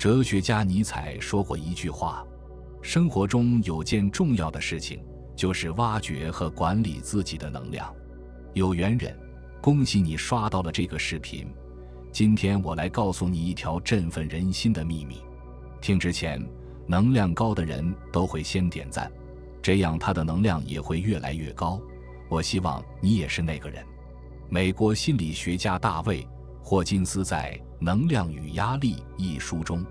哲学家尼采说过一句话：生活中有件重要的事情，就是挖掘和管理自己的能量。有缘人，恭喜你刷到了这个视频。今天我来告诉你一条振奋人心的秘密。听之前，能量高的人都会先点赞，这样他的能量也会越来越高。我希望你也是那个人。美国心理学家大卫·霍金斯在《能量与压力》一书中，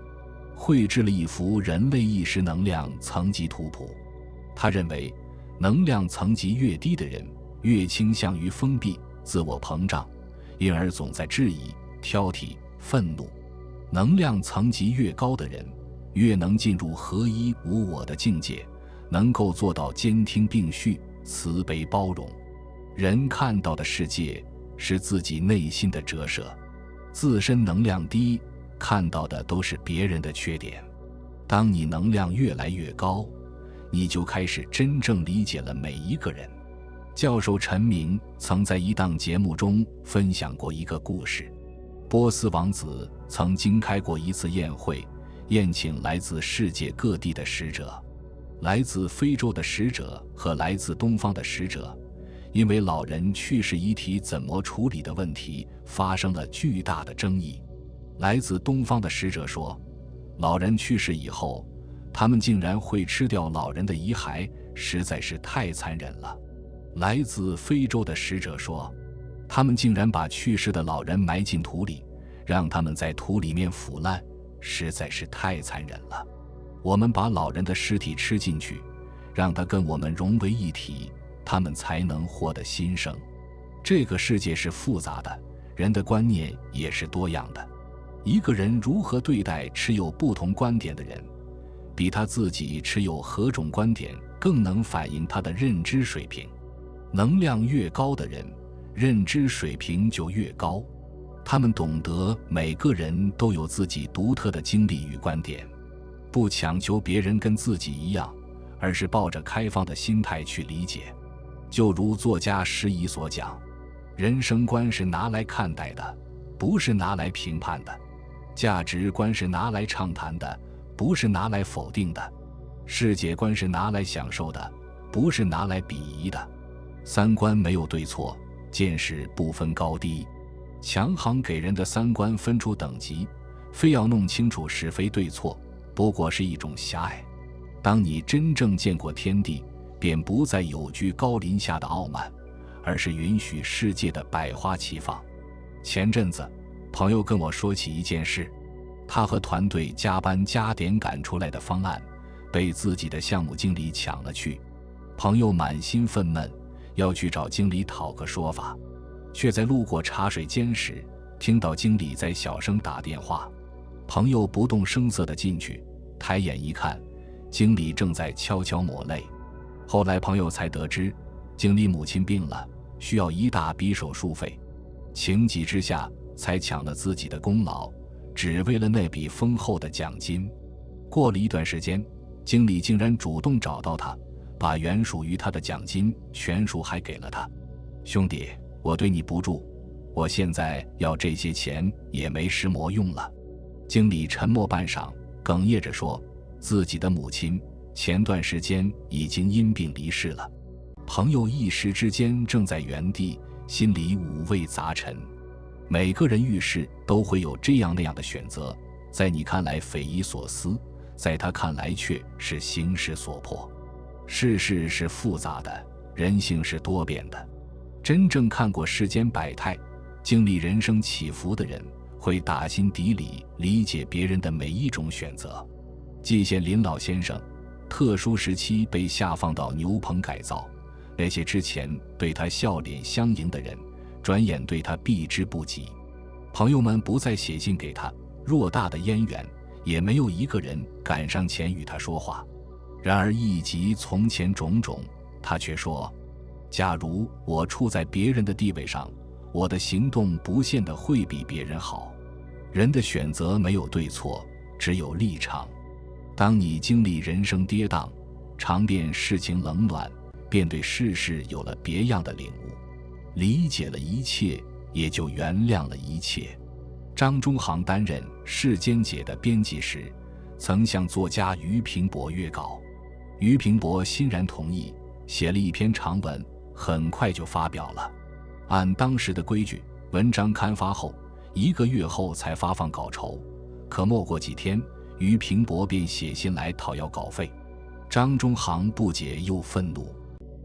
绘制了一幅人类意识能量层级图谱。他认为，能量层级越低的人，越倾向于封闭、自我膨胀，因而总在质疑、挑剔、愤怒；能量层级越高的人，越能进入合一无我的境界，能够做到兼听并蓄、慈悲包容。人看到的世界是自己内心的折射，自身能量低，看到的都是别人的缺点。当你能量越来越高，你就开始真正理解了每一个人。教授陈明曾在一档节目中分享过一个故事：波斯王子曾经开过一次宴会，宴请来自世界各地的使者。来自非洲的使者和来自东方的使者，因为老人去世遗体怎么处理的问题发生了巨大的争议。来自东方的使者说，老人去世以后，他们竟然会吃掉老人的遗骸，实在是太残忍了。来自非洲的使者说，他们竟然把去世的老人埋进土里，让他们在土里面腐烂，实在是太残忍了。我们把老人的尸体吃进去，让他跟我们融为一体，他们才能获得新生。这个世界是复杂的，人的观念也是多样的。一个人如何对待持有不同观点的人，比他自己持有何种观点更能反映他的认知水平。能量越高的人，认知水平就越高。他们懂得每个人都有自己独特的经历与观点，不强求别人跟自己一样，而是抱着开放的心态去理解。就如作家施怡所讲，人生观是拿来看待的，不是拿来评判的；价值观是拿来畅谈的，不是拿来否定的；世界观是拿来享受的，不是拿来鄙夷的。三观没有对错，见识不分高低。强行给人的三观分出等级，非要弄清楚是非对错，不过是一种狭隘。当你真正见过天地，便不再有居高临下的傲慢，而是允许世界的百花齐放。前阵子，朋友跟我说起一件事，他和团队加班加点赶出来的方案，被自己的项目经理抢了去。朋友满心愤懑，要去找经理讨个说法，却在路过茶水间时，听到经理在小声打电话。朋友不动声色地进去，抬眼一看，经理正在悄悄抹泪。后来朋友才得知，经理母亲病了，需要一大笔手术费，情急之下才抢了自己的功劳，只为了那笔丰厚的奖金。过了一段时间，经理竟然主动找到他，把原属于他的奖金全数还给了他。兄弟，我对你不住，我现在要这些钱也没什么用了。经理沉默半晌，哽咽着说，自己的母亲前段时间已经因病离世了。朋友一时之间正在原地，心里五味杂陈。每个人遇事都会有这样那样的选择，在你看来匪夷所思，在他看来却是形势所迫。世事是复杂的，人性是多变的。真正看过世间百态，经历人生起伏的人，会打心底里理解别人的每一种选择。季羡林老先生特殊时期被下放到牛棚改造，那些之前对他笑脸相迎的人，转眼对他避之不及。朋友们不再写信给他，偌大的燕园也没有一个人赶上前与他说话。然而忆及从前种种，他却说，假如我处在别人的地位上，我的行动不见得会比别人好。人的选择没有对错，只有立场。当你经历人生跌宕，尝遍世情冷暖，便对世事有了别样的领悟，理解了一切，也就原谅了一切。张中行担任《世间解》的编辑时，曾向作家俞平伯约稿，俞平伯欣然同意，写了一篇长文，很快就发表了。按当时的规矩，文章刊发后1个月后才发放稿酬，可没过几天，俞平伯便写信来讨要稿费。张中行不解又愤怒，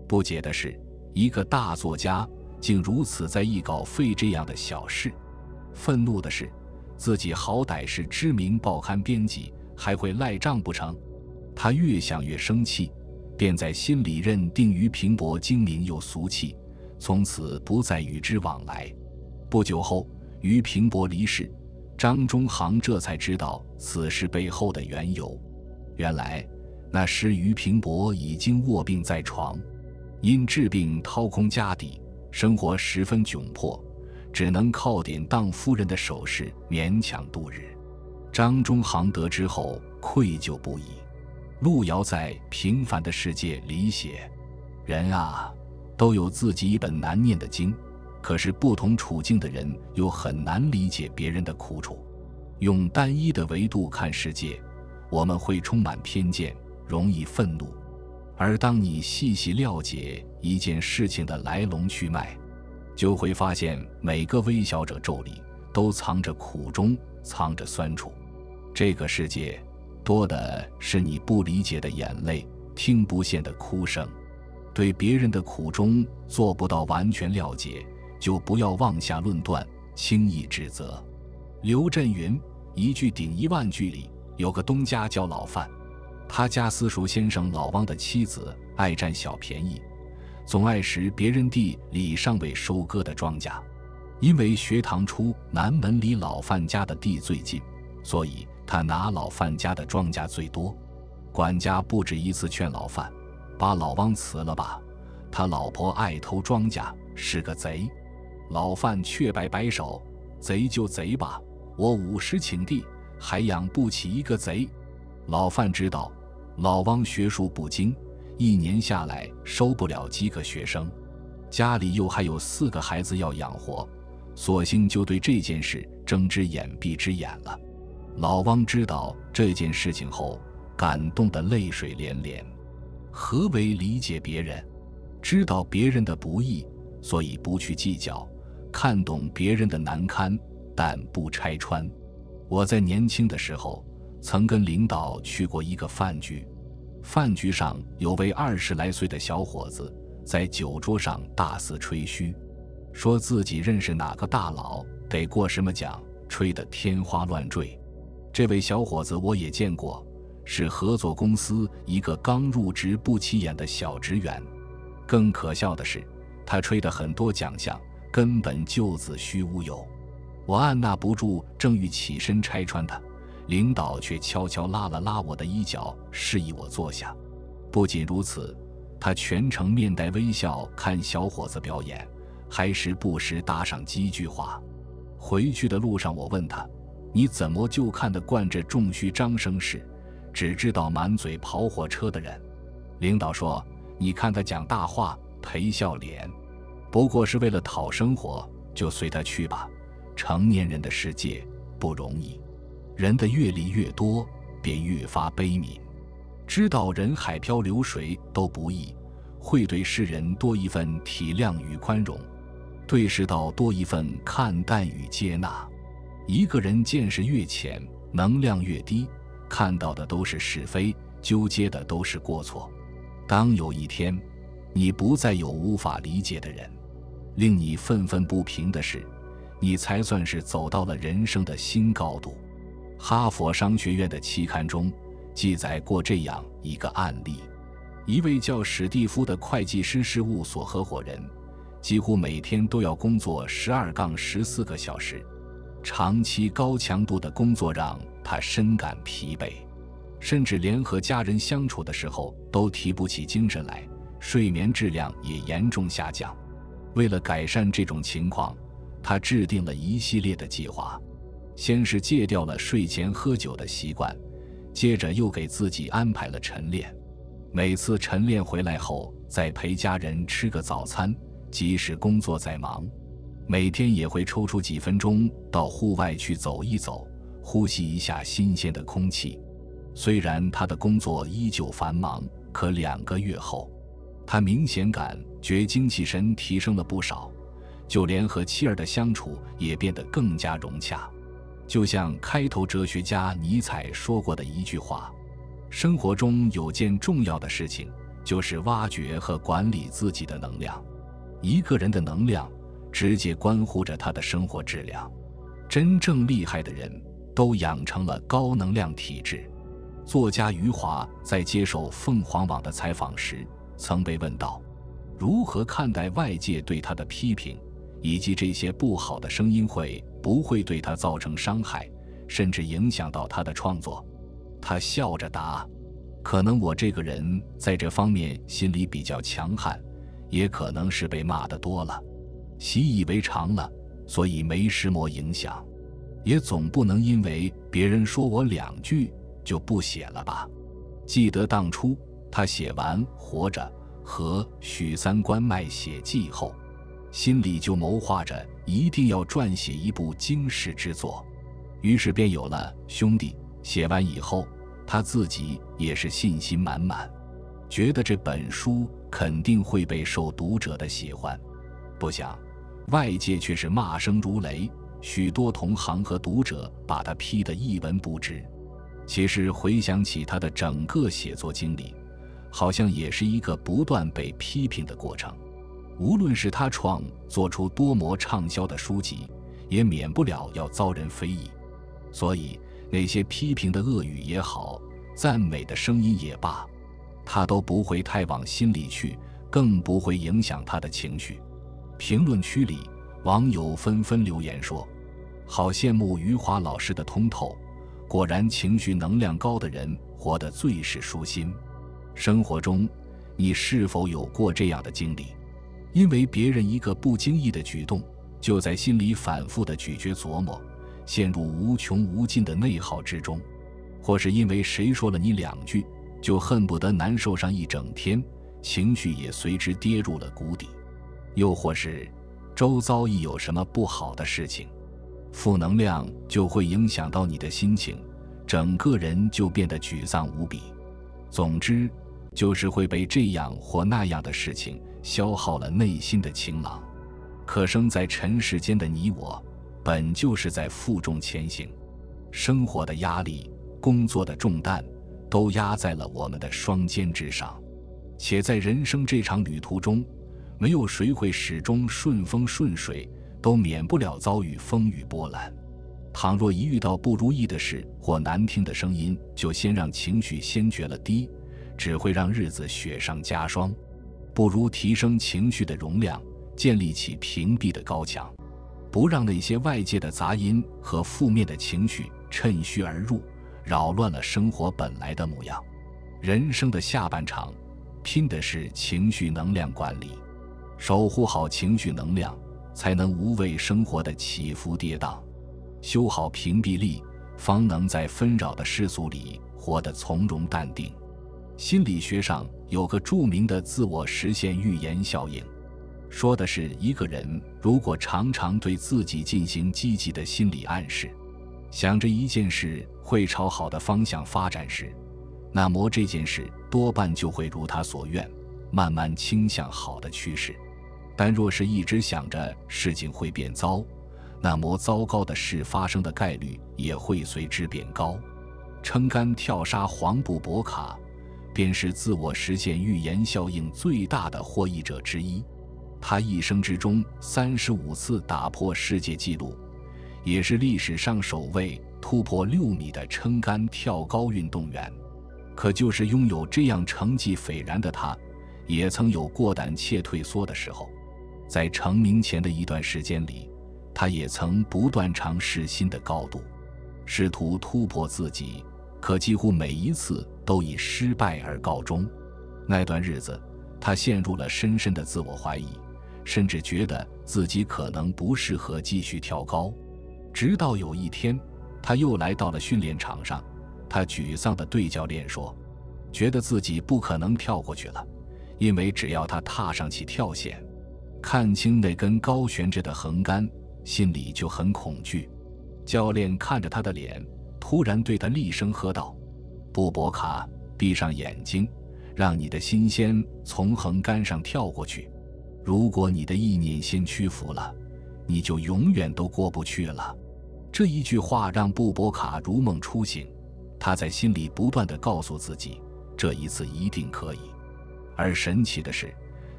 不解的是，一个大作家竟如此在意稿费这样的小事，愤怒的是，自己好歹是知名报刊编辑，还会赖账不成？他越想越生气，便在心里认定俞平伯精明又俗气，从此不再与之往来。不久后，俞平伯离世，张中行这才知道此事背后的缘由。原来那时俞平伯已经卧病在床，因治病掏空家底，生活十分窘迫，只能靠典当夫人的首饰勉强度日。张中行得知后愧疚不已。路遥在《平凡的世界》里写，人啊，都有自己一本难念的经，可是不同处境的人又很难理解别人的苦楚。用单一的维度看世界，我们会充满偏见，容易愤怒。而当你细细了解一件事情的来龙去脉，就会发现每个微小者咒里都藏着苦衷，藏着酸楚。这个世界多的是你不理解的眼泪，听不见的哭声。对别人的苦衷做不到完全了解，就不要妄下论断，轻易指责。刘震云一句顶10000句里有个东家叫老范，他家私塾先生老汪的妻子爱占小便宜，总爱拾别人地里尚未收割的庄稼。因为学堂出南门离老范家的地最近，所以他拿老范家的庄稼最多。管家不止一次劝老范，把老汪辞了吧，他老婆爱偷庄稼，是个贼。老范却摆摆手，贼就贼吧，我50顷地还养不起一个贼。老范知道老汪学术不精，1年下来收不了几个学生，家里又还有4个孩子要养活，索性就对这件事睁只眼闭只眼了。老汪知道这件事情后，感动得泪水连连。何为理解别人？知道别人的不易，所以不去计较，看懂别人的难堪，但不拆穿。我在年轻的时候曾跟领导去过一个饭局，饭局上有位20来岁的小伙子在酒桌上大肆吹嘘，说自己认识哪个大佬，得过什么奖，吹得天花乱坠。这位小伙子我也见过，是合作公司一个刚入职不起眼的小职员。更可笑的是，他吹的很多奖项根本就子虚乌有。我按捺不住正欲起身拆穿他，领导却悄悄拉了拉我的衣角，示意我坐下。不仅如此，他全程面带微笑看小伙子表演，还时不时搭上几句话。回去的路上我问他，你怎么就看得惯这重虚张声势，只知道满嘴跑火车的人？领导说，你看他讲大话赔笑脸，不过是为了讨生活，就随他去吧。成年人的世界不容易，人的阅历越多，便越发悲悯。知道人海漂流水都不易，会对世人多一份体谅与宽容，对世道多一份看淡与接纳。一个人见识越浅，能量越低，看到的都是是非，纠结的都是过错。当有一天你不再有无法理解的人，令你愤愤不平的事，你才算是走到了人生的新高度。哈佛商学院的期刊中记载过这样一个案例，一位叫史蒂夫的会计师事务所合伙人，几乎每天都要工作12-14个小时，长期高强度的工作让他深感疲惫，甚至连和家人相处的时候都提不起精神来，睡眠质量也严重下降。为了改善这种情况，他制定了一系列的计划，先是戒掉了睡前喝酒的习惯，接着又给自己安排了晨练，每次晨练回来后再陪家人吃个早餐，即使工作再忙。每天也会抽出几分钟到户外去走一走，呼吸一下新鲜的空气。虽然他的工作依旧繁忙，可2个月后，他明显感觉精气神提升了不少，就连和妻儿的相处也变得更加融洽。就像开头哲学家尼采说过的一句话，生活中有件重要的事情，就是挖掘和管理自己的能量。一个人的能量直接关乎着他的生活质量。真正厉害的人都养成了高能量体质。作家余华在接受凤凰网的采访时曾被问到，如何看待外界对他的批评，以及这些不好的声音会不会对他造成伤害，甚至影响到他的创作。他笑着答，可能我这个人在这方面心里比较强悍，也可能是被骂得多了，习以为常了，所以没什么影响。也总不能因为别人说我2句就不写了吧。记得当初他写完《活着》和《许三观卖血记》后，心里就谋划着一定要撰写一部经世之作，于是便有了《兄弟》。写完以后，他自己也是信心满满，觉得这本书肯定会被受读者的喜欢。不想外界却是骂声如雷，许多同行和读者把他批得一文不值。其实回想起他的整个写作经历，好像也是一个不断被批评的过程。无论是他创作出多么畅销的书籍，也免不了要遭人非议。所以那些批评的恶语也好，赞美的声音也罢，他都不会太往心里去，更不会影响他的情绪。评论区里网友纷纷留言说，好羡慕余华老师的通透，果然情绪能量高的人活得最是舒心。生活中你是否有过这样的经历？因为别人一个不经意的举动，就在心里反复的咀嚼琢磨，陷入无穷无尽的内耗之中；或是因为谁说了你2句，就恨不得难受上一整天，情绪也随之跌入了谷底；又或是周遭一有什么不好的事情，负能量就会影响到你的心情，整个人就变得沮丧无比。总之就是会被这样或那样的事情消耗了内心的晴朗。可生在尘世间的你我，本就是在负重前行，生活的压力、工作的重担都压在了我们的双肩之上。且在人生这场旅途中，没有谁会始终顺风顺水，都免不了遭遇风雨波澜。倘若一遇到不如意的事或难听的声音，就先让情绪先决了堤，只会让日子雪上加霜。不如提升情绪的容量，建立起屏蔽的高墙，不让那些外界的杂音和负面的情绪趁虚而入，扰乱了生活本来的模样。人生的下半场，拼的是情绪能量管理，守护好情绪能量，才能无畏生活的起伏跌宕。修好屏蔽力，方能在纷扰的世俗里活得从容淡定。心理学上有个著名的自我实现预言效应，说的是一个人如果常常对自己进行积极的心理暗示，想着一件事会朝好的方向发展时，那么这件事多半就会如他所愿，慢慢倾向好的趋势。但若是一直想着事情会变糟，那么糟糕的事发生的概率也会随之变高。撑杆跳沙黄布博卡便是自我实现预言效应最大的获益者之一。他一生之中35次打破世界纪录，也是历史上首位突破6米的撑杆跳高运动员。可就是拥有这样成绩斐然的他，也曾有过胆怯退缩的时候。在成名前的一段时间里，他也曾不断尝试新的高度，试图突破自己，可几乎每一次都以失败而告终。那段日子，他陷入了深深的自我怀疑，甚至觉得自己可能不适合继续跳高。直到有一天，他又来到了训练场上，他沮丧地对教练说，觉得自己不可能跳过去了，因为只要他踏上起跳线，看清那根高悬着的横杆，心里就很恐惧。教练看着他的脸，突然对他厉声喝道：布博卡，闭上眼睛，让你的心先从横杆上跳过去。如果你的意念先屈服了，你就永远都过不去了。这一句话让布博卡如梦初醒，他在心里不断地告诉自己，这一次一定可以。而神奇的是，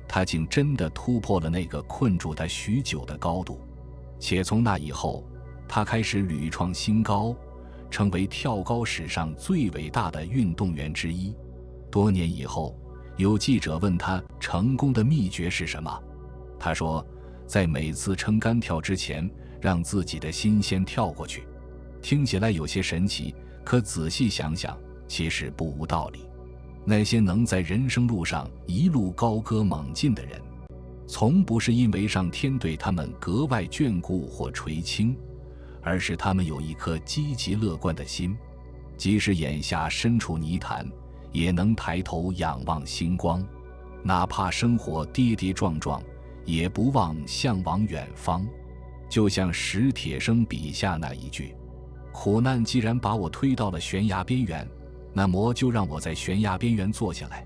他竟真的突破了那个困住他许久的高度，且从那以后，他开始屡创新高，成为跳高史上最伟大的运动员之一。多年以后，有记者问他成功的秘诀是什么，他说，在每次撑杆跳之前，让自己的心先跳过去。听起来有些神奇，可仔细想想，其实不无道理。那些能在人生路上一路高歌猛进的人，从不是因为上天对他们格外眷顾或垂青，而是他们有一颗积极乐观的心，即使眼下身处泥潭，也能抬头仰望星光，哪怕生活跌跌撞撞，也不忘向往远方。就像史铁生笔下那一句，苦难既然把我推到了悬崖边缘，那么就让我在悬崖边缘坐下来，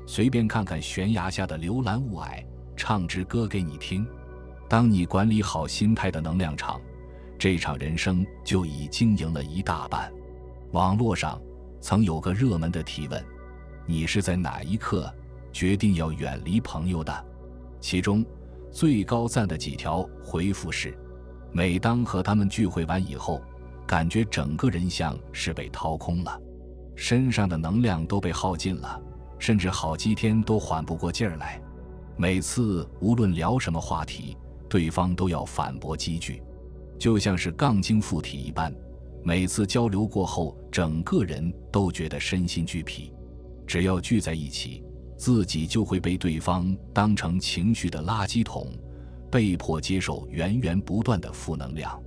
随便看看悬崖下的流岚雾霭，唱支歌给你听。当你管理好心态的能量场，这场人生就已经赢了一大半。网络上曾有个热门的提问，你是在哪一刻决定要远离朋友的？其中最高赞的几条回复是，每当和他们聚会完以后，感觉整个人像是被掏空了，身上的能量都被耗尽了，甚至好几天都缓不过劲儿来。每次无论聊什么话题，对方都要反驳几句，就像是杠精附体一般，每次交流过后，整个人都觉得身心俱疲。只要聚在一起，自己就会被对方当成情绪的垃圾桶，被迫接受源源不断的负能量。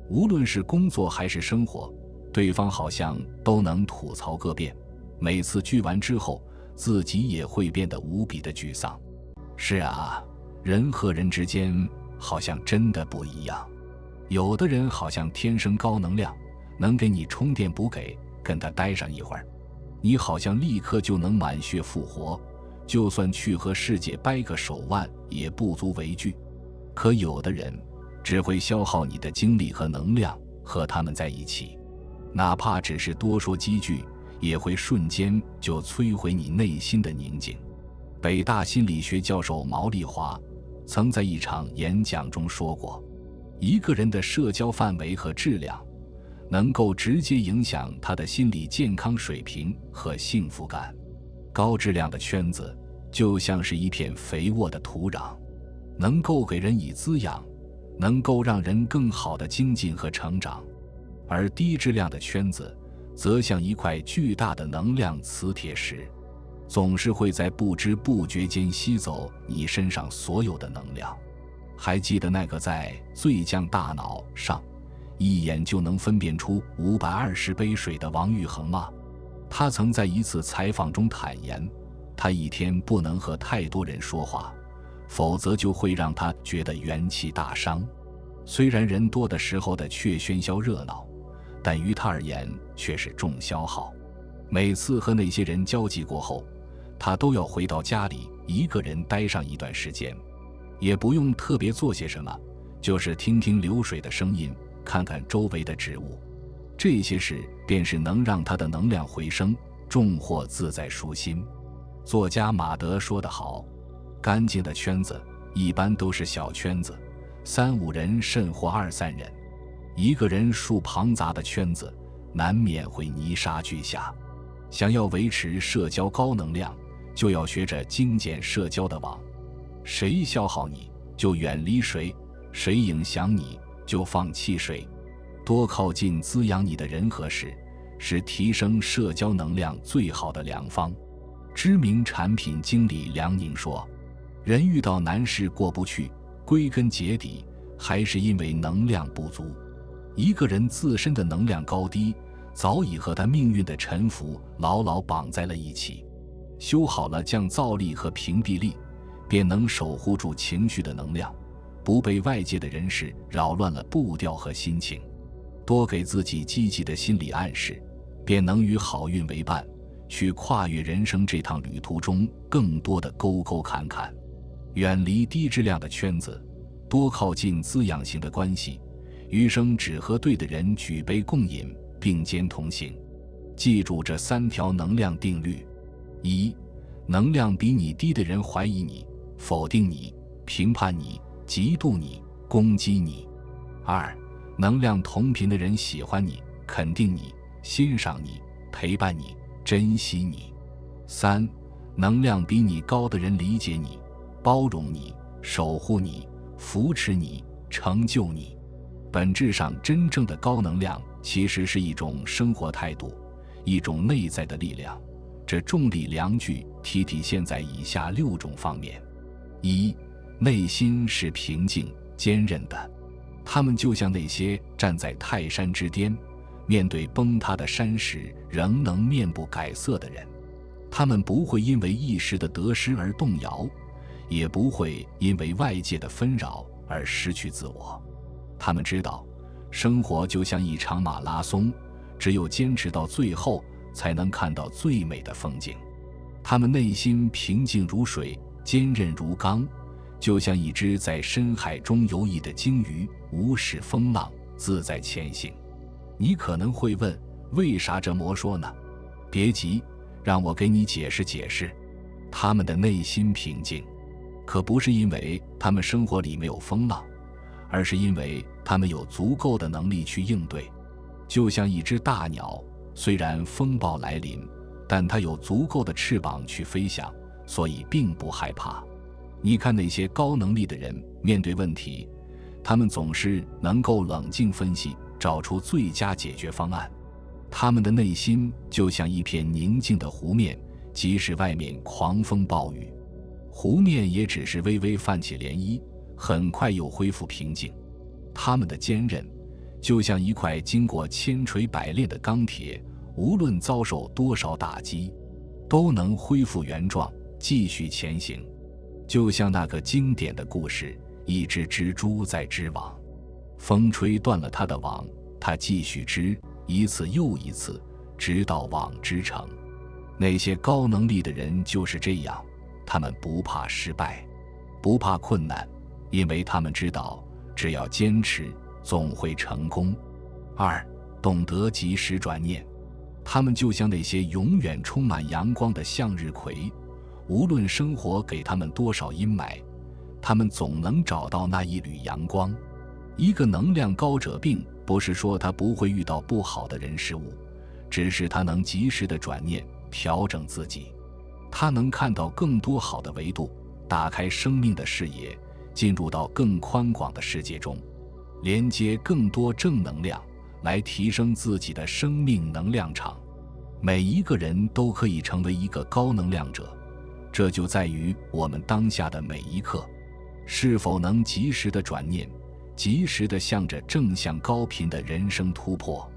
无论是工作还是生活，对方好像都能吐槽个遍，每次聚完之后，自己也会变得无比的沮丧。是啊，人和人之间好像真的不一样。有的人好像天生高能量，能给你充电补给，跟他待上一会儿，你好像立刻就能满血复活，就算去和世界掰个手腕也不足为惧。可有的人只会消耗你的精力和能量，和他们在一起，哪怕只是多说几句，也会瞬间就摧毁你内心的宁静。北大心理学教授毛利华曾在一场演讲中说过，一个人的社交范围和质量能够直接影响他的心理健康水平和幸福感。高质量的圈子就像是一片肥沃的土壤，能够给人以滋养，能够让人更好的精进和成长。而低质量的圈子则像一块巨大的能量磁铁石，总是会在不知不觉间吸走你身上所有的能量。还记得那个在《最强大脑》上一眼就能分辨出520杯水的王玉衡吗？他曾在一次采访中坦言，他一天不能和太多人说话，否则就会让他觉得元气大伤。虽然人多的时候的确喧嚣热闹，但于他而言却是重消耗。每次和那些人交际过后，他都要回到家里一个人待上一段时间，也不用特别做些什么，就是听听流水的声音，看看周围的植物，这些事便是能让他的能量回升，重获自在舒心。作家马德说得好，干净的圈子一般都是小圈子，3-5人甚或2-3人。一个人数庞杂的圈子，难免会泥沙俱下。想要维持社交高能量，就要学着精简社交的网。谁消耗你，就远离谁；谁影响你，就放弃谁。多靠近滋养你的人和事，是提升社交能量最好的良方。知名产品经理梁宁说，人遇到难事过不去，归根结底还是因为能量不足。一个人自身的能量高低，早已和他命运的沉浮牢牢绑在了一起。修好了降噪力和屏蔽力，便能守护住情绪的能量，不被外界的人事扰乱了步调和心情。多给自己积极的心理暗示，便能与好运为伴，去跨越人生这趟旅途中更多的沟沟坎坎。远离低质量的圈子，多靠近滋养型的关系，余生只和对的人举杯共饮，并肩同行。记住这3条能量定律：一、能量比你低的人怀疑你、否定你、评判你、嫉妒你、攻击你；二、能量同频的人喜欢你、肯定你、欣赏你、陪伴你、珍惜你；三、能量比你高的人理解你、包容你、守护你、扶持你、成就你。本质上，真正的高能量其实是一种生活态度，一种内在的力量。这重力量具体现在以下6种方面：一、内心是平静、坚韧的。他们就像那些站在泰山之巅，面对崩塌的山石仍能面不改色的人。他们不会因为一时的得失而动摇，也不会因为外界的纷扰而失去自我。他们知道，生活就像一场马拉松，只有坚持到最后，才能看到最美的风景。他们内心平静如水，坚韧如钢，就像一只在深海中游弋的鲸鱼，无视风浪，自在前行。你可能会问，为啥这么说呢？别急，让我给你解释解释。他们的内心平静，可不是因为他们生活里没有风浪，而是因为他们有足够的能力去应对。就像一只大鸟，虽然风暴来临，但它有足够的翅膀去飞翔，所以并不害怕。你看那些高能力的人，面对问题，他们总是能够冷静分析，找出最佳解决方案。他们的内心就像一片宁静的湖面，即使外面狂风暴雨，湖面也只是微微泛起涟漪，很快又恢复平静。他们的坚韧就像一块经过千锤百炼的钢铁，无论遭受多少打击，都能恢复原状，继续前行。就像那个经典的故事，一只蜘蛛在织网，风吹断了它的网，它继续织，一次又一次，直到网织成。那些高能力的人就是这样，他们不怕失败，不怕困难，因为他们知道，只要坚持，总会成功。二、懂得及时转念。他们就像那些永远充满阳光的向日葵，无论生活给他们多少阴霾，他们总能找到那一缕阳光。一个能量高者并不是说他不会遇到不好的人事物，只是他能及时的转念，调整自己。他能看到更多好的维度，打开生命的视野，进入到更宽广的世界中，连接更多正能量，来提升自己的生命能量场。每一个人都可以成为一个高能量者，这就在于我们当下的每一刻，是否能及时的转念，及时的向着正向高频的人生突破。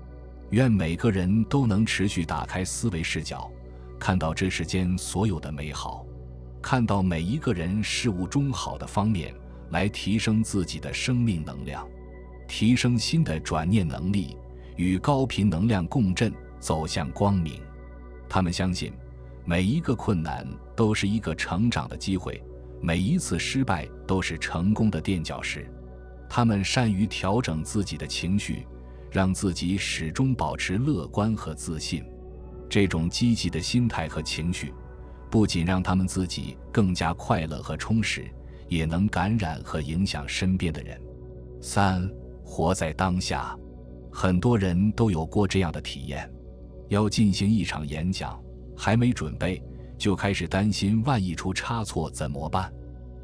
愿每个人都能持续打开思维视角，看到这世间所有的美好，看到每一个人事物中好的方面，来提升自己的生命能量，提升新的转念能力，与高频能量共振，走向光明。他们相信，每一个困难都是一个成长的机会，每一次失败都是成功的垫脚石。他们善于调整自己的情绪，让自己始终保持乐观和自信。这种积极的心态和情绪，不仅让他们自己更加快乐和充实，也能感染和影响身边的人。三、活在当下。很多人都有过这样的体验，要进行一场演讲，还没准备，就开始担心万一出差错怎么办，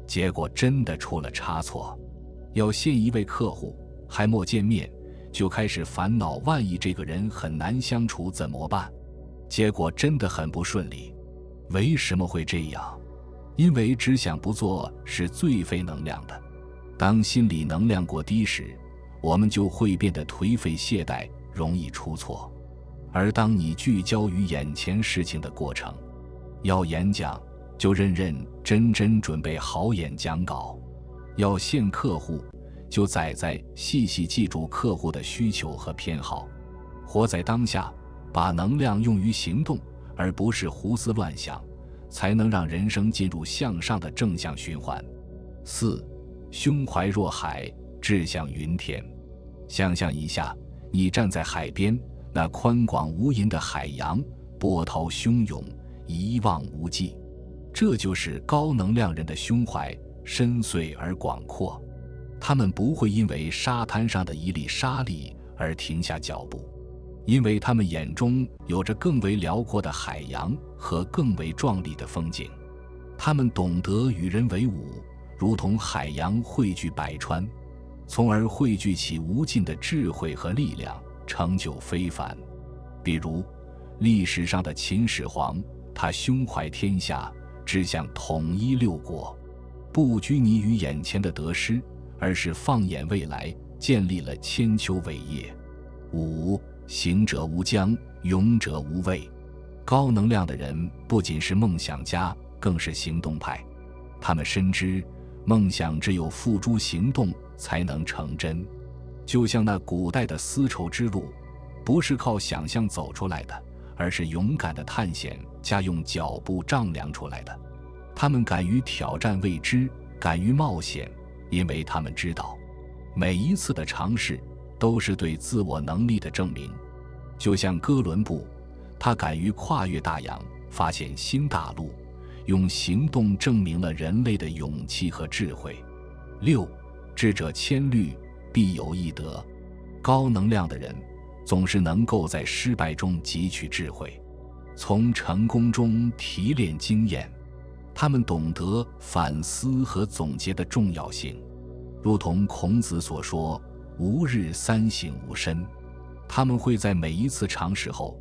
结果真的出了差错。要见一位客户，还没见面，就开始烦恼万一这个人很难相处怎么办，结果真的很不顺利。为什么会这样？因为只想不做是最费能量的。当心理能量过低时，我们就会变得颓废懈怠，容易出错。而当你聚焦于眼前事情的过程，要演讲、就认认真真准备好演讲稿。要见客户，就仔细细记住客户的需求和偏好，活在当下，把能量用于行动，而不是胡思乱想，才能让人生进入向上的正向循环。4. 胸怀若海，志向云天。想象一下，你站在海边，那宽广无垠的海洋，波涛汹涌，一望无际。这就是高能量人的胸怀，深邃而广阔。他们不会因为沙滩上的一粒沙粒而停下脚步，因为他们眼中有着更为辽阔的海洋和更为壮丽的风景。他们懂得与人为伍，如同海洋汇聚百川，从而汇聚起无尽的智慧和力量，成就非凡。比如历史上的秦始皇，他胸怀天下，志向统一六国，不拘泥于眼前的得失，而是放眼未来，建立了千秋伟业。5. 行者无疆，勇者无畏。高能量的人不仅是梦想家，更是行动派。他们深知梦想只有付诸行动才能成真，就像那古代的丝绸之路，不是靠想象走出来的，而是勇敢的探险加用脚步丈量出来的。他们敢于挑战未知，敢于冒险，因为他们知道，每一次的尝试都是对自我能力的证明。就像哥伦布，他敢于跨越大洋，发现新大陆，用行动证明了人类的勇气和智慧。6. 智者千虑，必有一得。高能量的人总是能够在失败中汲取智慧，从成功中提炼经验。他们懂得反思和总结的重要性，如同孔子所说，吾日三省吾身。他们会在每一次尝试后，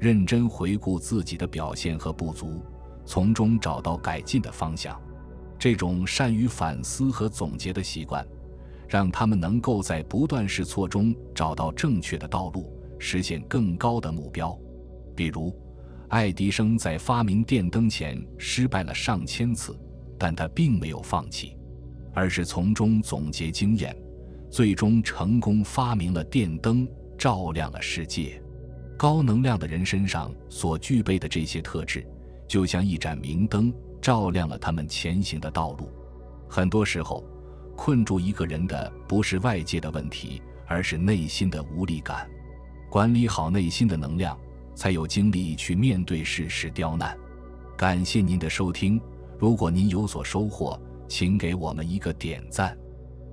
认真回顾自己的表现和不足，从中找到改进的方向。这种善于反思和总结的习惯，让他们能够在不断试错中找到正确的道路，实现更高的目标。比如爱迪生在发明电灯前失败了上千次，但他并没有放弃，而是从中总结经验，最终成功发明了电灯，照亮了世界。高能量的人身上所具备的这些特质，就像一盏明灯，照亮了他们前行的道路。很多时候，困住一个人的不是外界的问题，而是内心的无力感。管理好内心的能量，才有精力去面对世事刁难。感谢您的收听，如果您有所收获，请给我们一个点赞。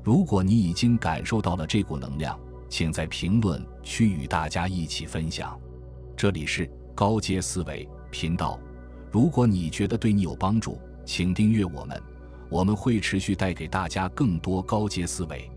如果你已经感受到了这股能量，请在评论区与大家一起分享。这里是高阶思维频道，如果你觉得对你有帮助，请订阅我们，我们会持续带给大家更多高阶思维。